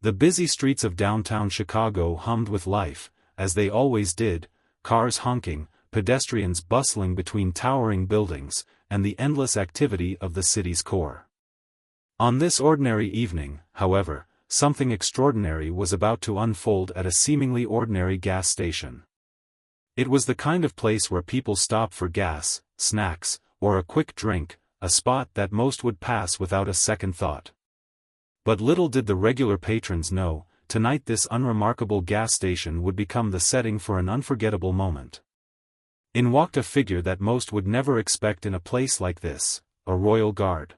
The busy streets of downtown Chicago hummed with life, as they always did, cars honking, pedestrians bustling between towering buildings, and the endless activity of the city's core. On this ordinary evening, however, something extraordinary was about to unfold at a seemingly ordinary gas station. It was the kind of place where people stop for gas, snacks, or a quick drink, a spot that most would pass without a second thought. But little did the regular patrons know, tonight this unremarkable gas station would become the setting for an unforgettable moment. In walked a figure that most would never expect in a place like this, a royal guard.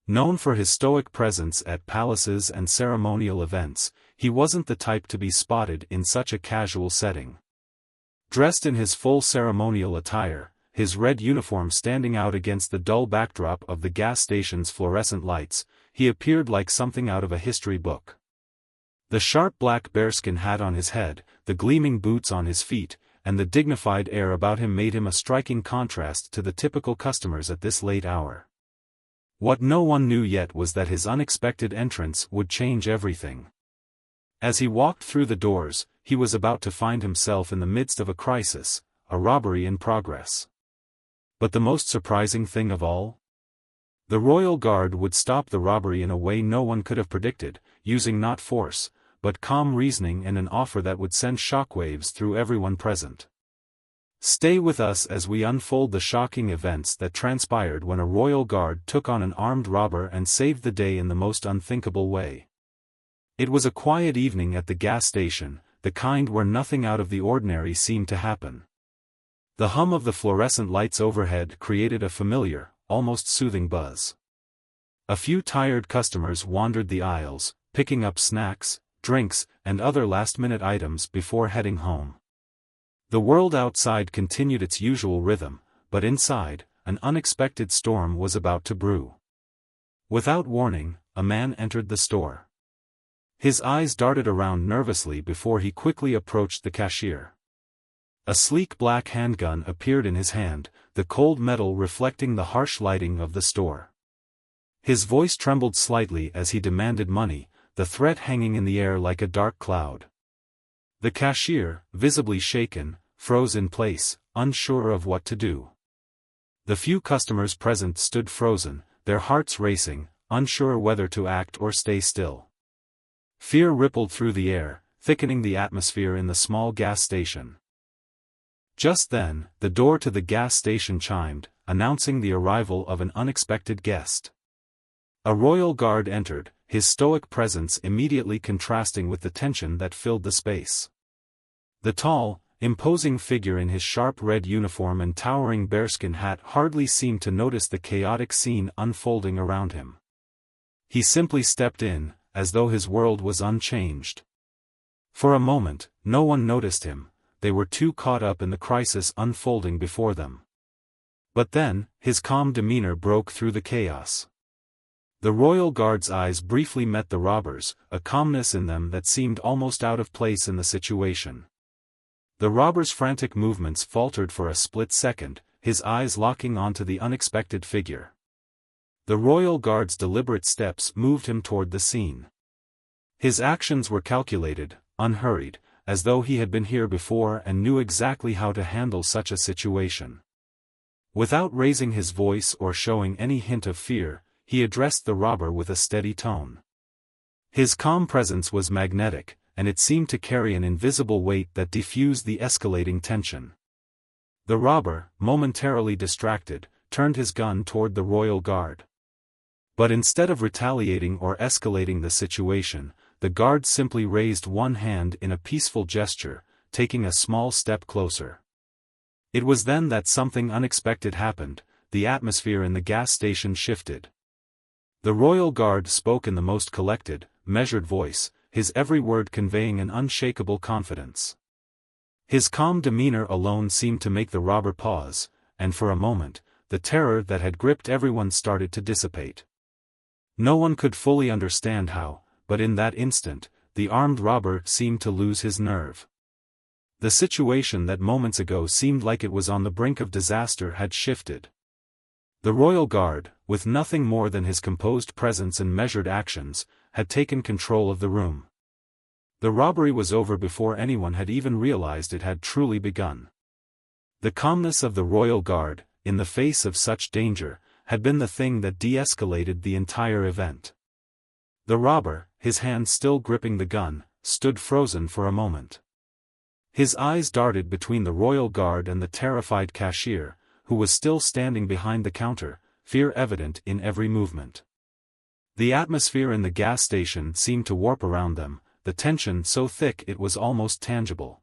Known for his stoic presence at palaces and ceremonial events, he wasn't the type to be spotted in such a casual setting. Dressed in his full ceremonial attire, his red uniform standing out against the dull backdrop of the gas station's fluorescent lights, he appeared like something out of a history book. The sharp black bearskin hat on his head, the gleaming boots on his feet, and the dignified air about him made him a striking contrast to the typical customers at this late hour. What no one knew yet was that his unexpected entrance would change everything. As he walked through the doors, he was about to find himself in the midst of a crisis, a robbery in progress. But the most surprising thing of all? The royal guard would stop the robbery in a way no one could have predicted, using not force, but calm reasoning and an offer that would send shockwaves through everyone present. Stay with us as we unfold the shocking events that transpired when a royal guard took on an armed robber and saved the day in the most unthinkable way. It was a quiet evening at the gas station, the kind where nothing out of the ordinary seemed to happen. The hum of the fluorescent lights overhead created a familiar, almost soothing buzz. A few tired customers wandered the aisles, picking up snacks, drinks, and other last-minute items before heading home. The world outside continued its usual rhythm, but inside, an unexpected storm was about to brew. Without warning, a man entered the store. His eyes darted around nervously before he quickly approached the cashier. A sleek black handgun appeared in his hand, the cold metal reflecting the harsh lighting of the store. His voice trembled slightly as he demanded money, the threat hanging in the air like a dark cloud. The cashier, visibly shaken, froze in place, unsure of what to do. The few customers present stood frozen, their hearts racing, unsure whether to act or stay still. Fear rippled through the air, thickening the atmosphere in the small gas station. Just then, the door to the gas station chimed, announcing the arrival of an unexpected guest. A royal guard entered, his stoic presence immediately contrasting with the tension that filled the space. The tall, imposing figure in his sharp red uniform and towering bearskin hat hardly seemed to notice the chaotic scene unfolding around him. He simply stepped in, as though his world was unchanged. For a moment, no one noticed him, they were too caught up in the crisis unfolding before them. But then, his calm demeanor broke through the chaos. The royal guard's eyes briefly met the robbers', a calmness in them that seemed almost out of place in the situation. The robber's frantic movements faltered for a split second, his eyes locking onto the unexpected figure. The royal guard's deliberate steps moved him toward the scene. His actions were calculated, unhurried, as though he had been here before and knew exactly how to handle such a situation. Without raising his voice or showing any hint of fear, he addressed the robber with a steady tone. His calm presence was magnetic, and it seemed to carry an invisible weight that diffused the escalating tension. The robber, momentarily distracted, turned his gun toward the royal guard. But instead of retaliating or escalating the situation, the guard simply raised one hand in a peaceful gesture, taking a small step closer. It was then that something unexpected happened, the atmosphere in the gas station shifted. The royal guard spoke in the most collected, measured voice, his every word conveying an unshakable confidence. His calm demeanor alone seemed to make the robber pause, and for a moment, the terror that had gripped everyone started to dissipate. No one could fully understand how, but in that instant, the armed robber seemed to lose his nerve. The situation that moments ago seemed like it was on the brink of disaster had shifted. The royal guard, with nothing more than his composed presence and measured actions, had taken control of the room. The robbery was over before anyone had even realized it had truly begun. The calmness of the royal guard, in the face of such danger, had been the thing that de-escalated the entire event. The robber, his hand still gripping the gun, stood frozen for a moment. His eyes darted between the royal guard and the terrified cashier, who was still standing behind the counter, fear evident in every movement. The atmosphere in the gas station seemed to warp around them, the tension so thick it was almost tangible.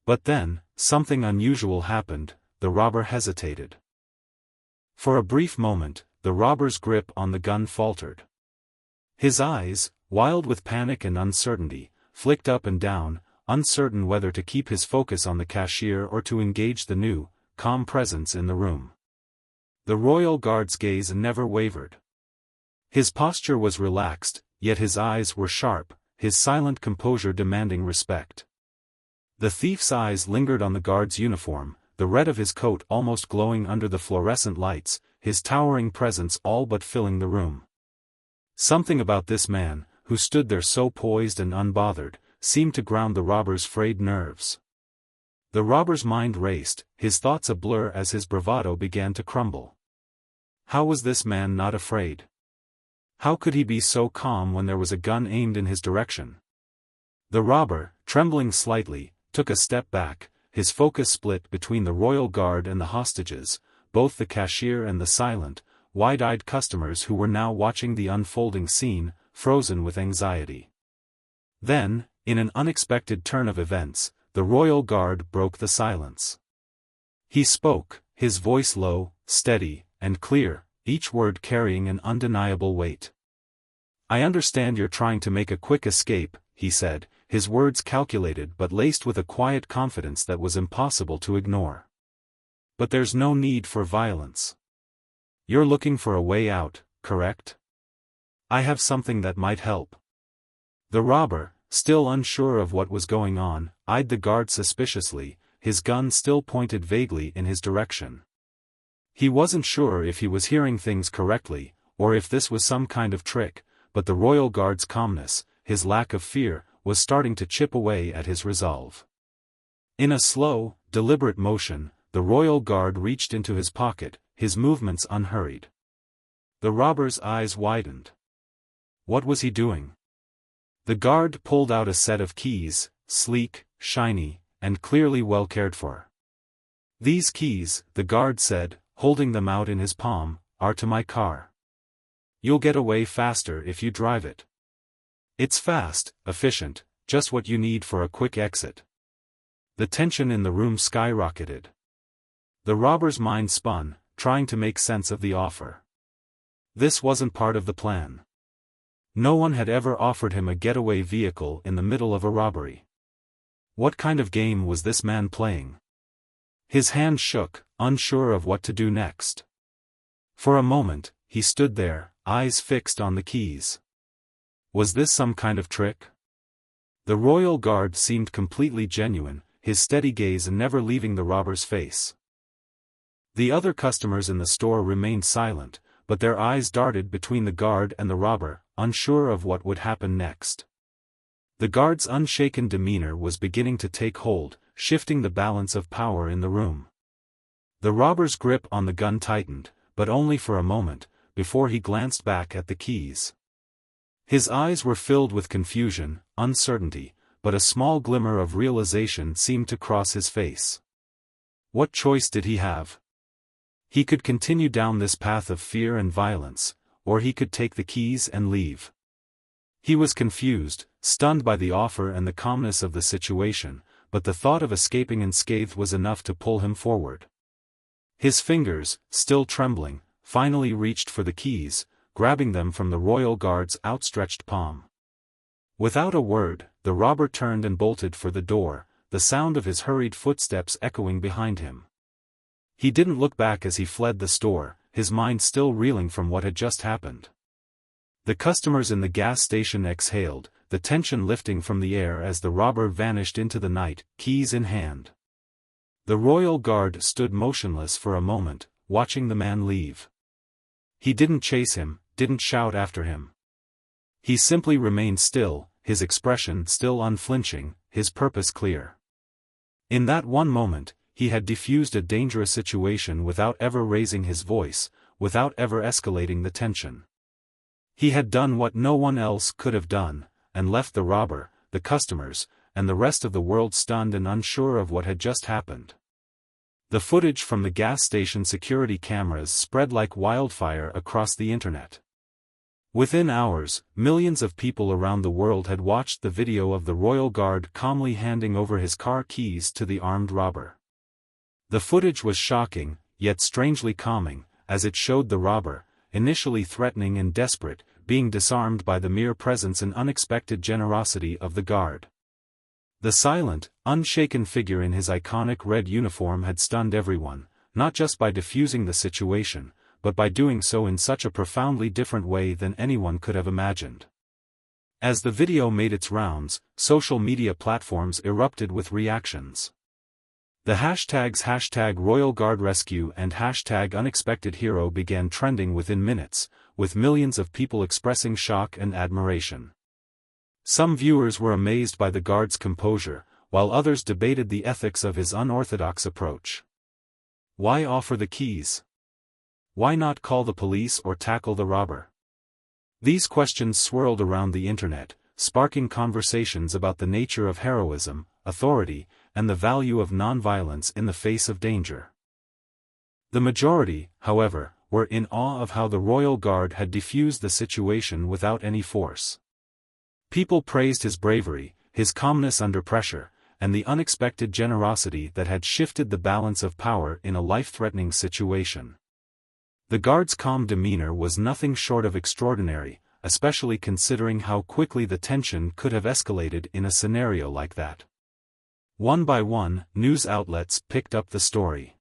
But then, something unusual happened. The robber hesitated. For a brief moment, the robber's grip on the gun faltered. His eyes, wild with panic and uncertainty, flicked up and down, uncertain whether to keep his focus on the cashier or to engage the new, calm presence in the room. The royal guard's gaze never wavered. His posture was relaxed, yet his eyes were sharp, his silent composure demanding respect. The thief's eyes lingered on the guard's uniform, the red of his coat almost glowing under the fluorescent lights, his towering presence all but filling the room. Something about this man, who stood there so poised and unbothered, seemed to ground the robber's frayed nerves. The robber's mind raced, his thoughts a blur as his bravado began to crumble. How was this man not afraid? How could he be so calm when there was a gun aimed in his direction? The robber, trembling slightly, took a step back, his focus split between the royal guard and the hostages, both the cashier and the silent, wide-eyed customers who were now watching the unfolding scene, frozen with anxiety. Then, in an unexpected turn of events, the royal guard broke the silence. He spoke, his voice low, steady, and clear, each word carrying an undeniable weight. "I understand you're trying to make a quick escape," he said, his words calculated but laced with a quiet confidence that was impossible to ignore. "But there's no need for violence. You're looking for a way out, correct? I have something that might help." The robber, still unsure of what was going on, eyed the guard suspiciously, his gun still pointed vaguely in his direction. He wasn't sure if he was hearing things correctly, or if this was some kind of trick, but the royal guard's calmness, his lack of fear, was starting to chip away at his resolve. In a slow, deliberate motion, the royal guard reached into his pocket, his movements unhurried. The robber's eyes widened. What was he doing? The guard pulled out a set of keys, sleek, shiny, and clearly well cared for. "These keys," the guard said, holding them out in his palm, "are to my car. You'll get away faster if you drive it. It's fast, efficient, just what you need for a quick exit." The tension in the room skyrocketed. The robber's mind spun, trying to make sense of the offer. This wasn't part of the plan. No one had ever offered him a getaway vehicle in the middle of a robbery. What kind of game was this man playing? His hand shook, unsure of what to do next. For a moment, he stood there, eyes fixed on the keys. Was this some kind of trick? The royal guard seemed completely genuine, his steady gaze never leaving the robber's face. The other customers in the store remained silent, but their eyes darted between the guard and the robber, unsure of what would happen next. The guard's unshaken demeanor was beginning to take hold, shifting the balance of power in the room. The robber's grip on the gun tightened, but only for a moment, before he glanced back at the keys. His eyes were filled with confusion, uncertainty, but a small glimmer of realization seemed to cross his face. What choice did he have? He could continue down this path of fear and violence, or he could take the keys and leave. He was confused, stunned by the offer and the calmness of the situation, but the thought of escaping unscathed was enough to pull him forward. His fingers, still trembling, finally reached for the keys, grabbing them from the royal guard's outstretched palm. Without a word, the robber turned and bolted for the door, the sound of his hurried footsteps echoing behind him. He didn't look back as he fled the store, his mind still reeling from what had just happened. The customers in the gas station exhaled, the tension lifting from the air as the robber vanished into the night, keys in hand. The royal guard stood motionless for a moment, watching the man leave. He didn't chase him, didn't shout after him. He simply remained still, his expression still unflinching, his purpose clear. In that one moment, he had diffused a dangerous situation without ever raising his voice, without ever escalating the tension. He had done what no one else could have done, and left the robber, the customers, and the rest of the world stunned and unsure of what had just happened. The footage from the gas station security cameras spread like wildfire across the internet. Within hours, millions of people around the world had watched the video of the royal guard calmly handing over his car keys to the armed robber. The footage was shocking, yet strangely calming, as it showed the robber, initially threatening and desperate, being disarmed by the mere presence and unexpected generosity of the guard. The silent, unshaken figure in his iconic red uniform had stunned everyone, not just by diffusing the situation, but by doing so in such a profoundly different way than anyone could have imagined. As the video made its rounds, social media platforms erupted with reactions. The hashtags #RoyalGuardRescue and #UnexpectedHero began trending within minutes, with millions of people expressing shock and admiration. Some viewers were amazed by the guard's composure, while others debated the ethics of his unorthodox approach. Why offer the keys? Why not call the police or tackle the robber? These questions swirled around the internet, sparking conversations about the nature of heroism, authority, and the value of nonviolence in the face of danger. The majority, however, were in awe of how the royal guard had defused the situation without any force. People praised his bravery, his calmness under pressure, and the unexpected generosity that had shifted the balance of power in a life-threatening situation. The guard's calm demeanor was nothing short of extraordinary, especially considering how quickly the tension could have escalated in a scenario like that. One by one, news outlets picked up the story.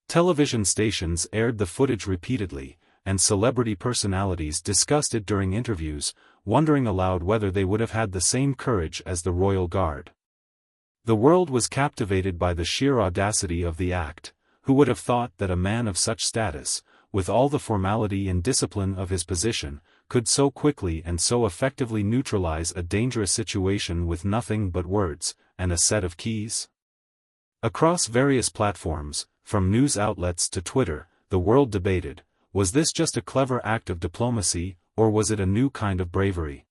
Television stations aired the footage repeatedly, and celebrity personalities discussed it during interviews, wondering aloud whether they would have had the same courage as the royal guard. The world was captivated by the sheer audacity of the act. Who would have thought that a man of such status, with all the formality and discipline of his position, could so quickly and so effectively neutralize a dangerous situation with nothing but words, and a set of keys? Across various platforms, from news outlets to Twitter, the world debated, was this just a clever act of diplomacy, or was it a new kind of bravery?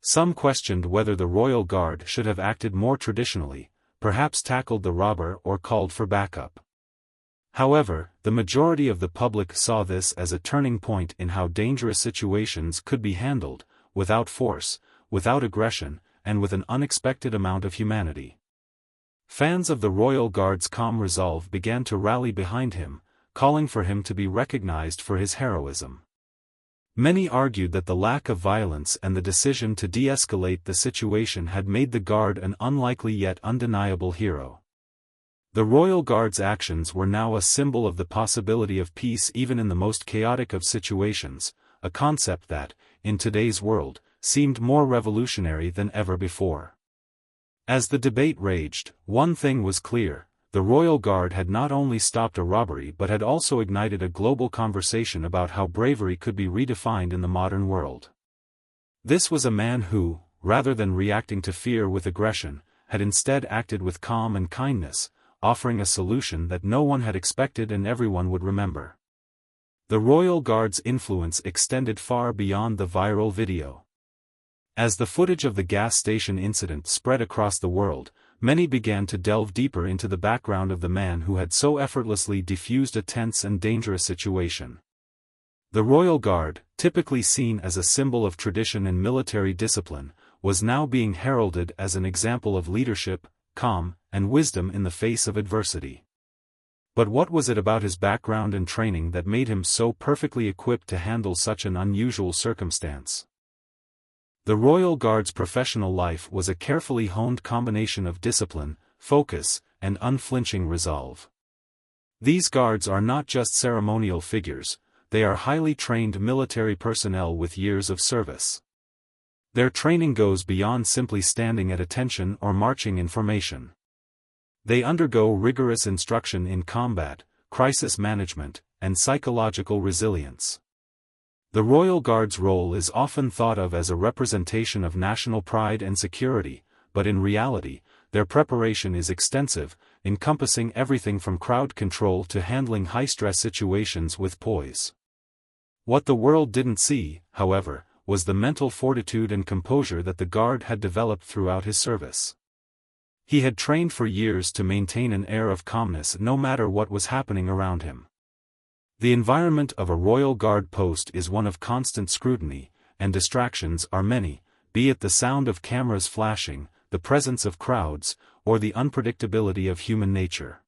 Some questioned whether the royal guard should have acted more traditionally, perhaps tackled the robber or called for backup. However, the majority of the public saw this as a turning point in how dangerous situations could be handled, without force, without aggression, and with an unexpected amount of humanity. Fans of the royal guard's calm resolve began to rally behind him, calling for him to be recognized for his heroism. Many argued that the lack of violence and the decision to de-escalate the situation had made the guard an unlikely yet undeniable hero. The royal guard's actions were now a symbol of the possibility of peace even in the most chaotic of situations, a concept that, in today's world, seemed more revolutionary than ever before. As the debate raged, one thing was clear: the royal guard had not only stopped a robbery but had also ignited a global conversation about how bravery could be redefined in the modern world. This was a man who, rather than reacting to fear with aggression, had instead acted with calm and kindness, offering a solution that no one had expected and everyone would remember. The royal guard's influence extended far beyond the viral video. As the footage of the gas station incident spread across the world, many began to delve deeper into the background of the man who had so effortlessly defused a tense and dangerous situation. The royal guard, typically seen as a symbol of tradition and military discipline, was now being heralded as an example of leadership, calm, and wisdom in the face of adversity. But what was it about his background and training that made him so perfectly equipped to handle such an unusual circumstance? The royal guard's professional life was a carefully honed combination of discipline, focus, and unflinching resolve. These guards are not just ceremonial figures, they are highly trained military personnel with years of service. Their training goes beyond simply standing at attention or marching in formation. They undergo rigorous instruction in combat, crisis management, and psychological resilience. The Royal Guard's role is often thought of as a representation of national pride and security, but in reality, their preparation is extensive, encompassing everything from crowd control to handling high-stress situations with poise. What the world didn't see, however, was the mental fortitude and composure that the Guard had developed throughout his service. He had trained for years to maintain an air of calmness no matter what was happening around him. The environment of a Royal Guard post is one of constant scrutiny, and distractions are many, be it the sound of cameras flashing, the presence of crowds, or the unpredictability of human nature.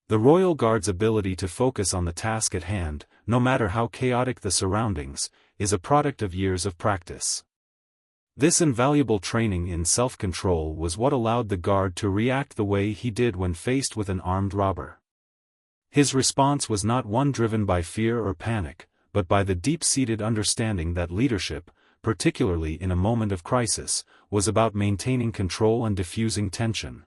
The Royal Guard's ability to focus on the task at hand, no matter how chaotic the surroundings, is a product of years of practice. This invaluable training in self-control was what allowed the Guard to react the way he did when faced with an armed robber. His response was not one driven by fear or panic, but by the deep-seated understanding that leadership, particularly in a moment of crisis, was about maintaining control and diffusing tension.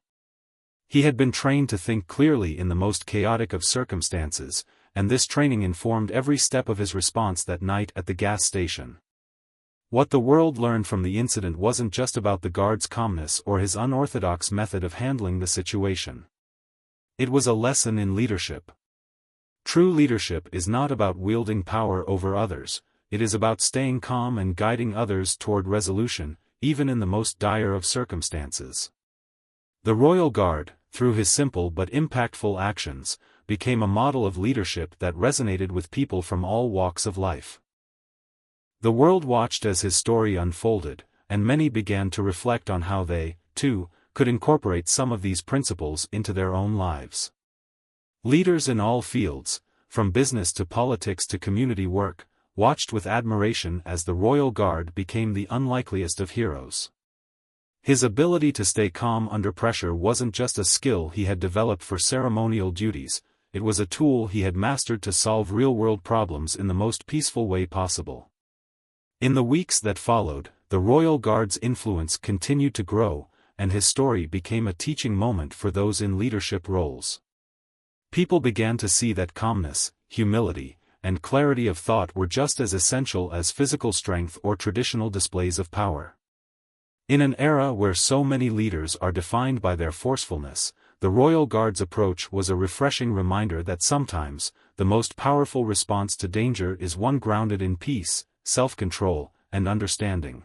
He had been trained to think clearly in the most chaotic of circumstances, and this training informed every step of his response that night at the gas station. What the world learned from the incident wasn't just about the Guard's calmness or his unorthodox method of handling the situation. It was a lesson in leadership. True leadership is not about wielding power over others, it is about staying calm and guiding others toward resolution, even in the most dire of circumstances. The Royal Guard, through his simple but impactful actions, became a model of leadership that resonated with people from all walks of life. The world watched as his story unfolded, and many began to reflect on how they, too, could incorporate some of these principles into their own lives. Leaders in all fields, from business to politics to community work, watched with admiration as the Royal Guard became the unlikeliest of heroes. His ability to stay calm under pressure wasn't just a skill he had developed for ceremonial duties, it was a tool he had mastered to solve real-world problems in the most peaceful way possible. In the weeks that followed, the Royal Guard's influence continued to grow, and his story became a teaching moment for those in leadership roles. People began to see that calmness, humility, and clarity of thought were just as essential as physical strength or traditional displays of power. In an era where so many leaders are defined by their forcefulness, the Royal Guard's approach was a refreshing reminder that sometimes, the most powerful response to danger is one grounded in peace, self-control, and understanding.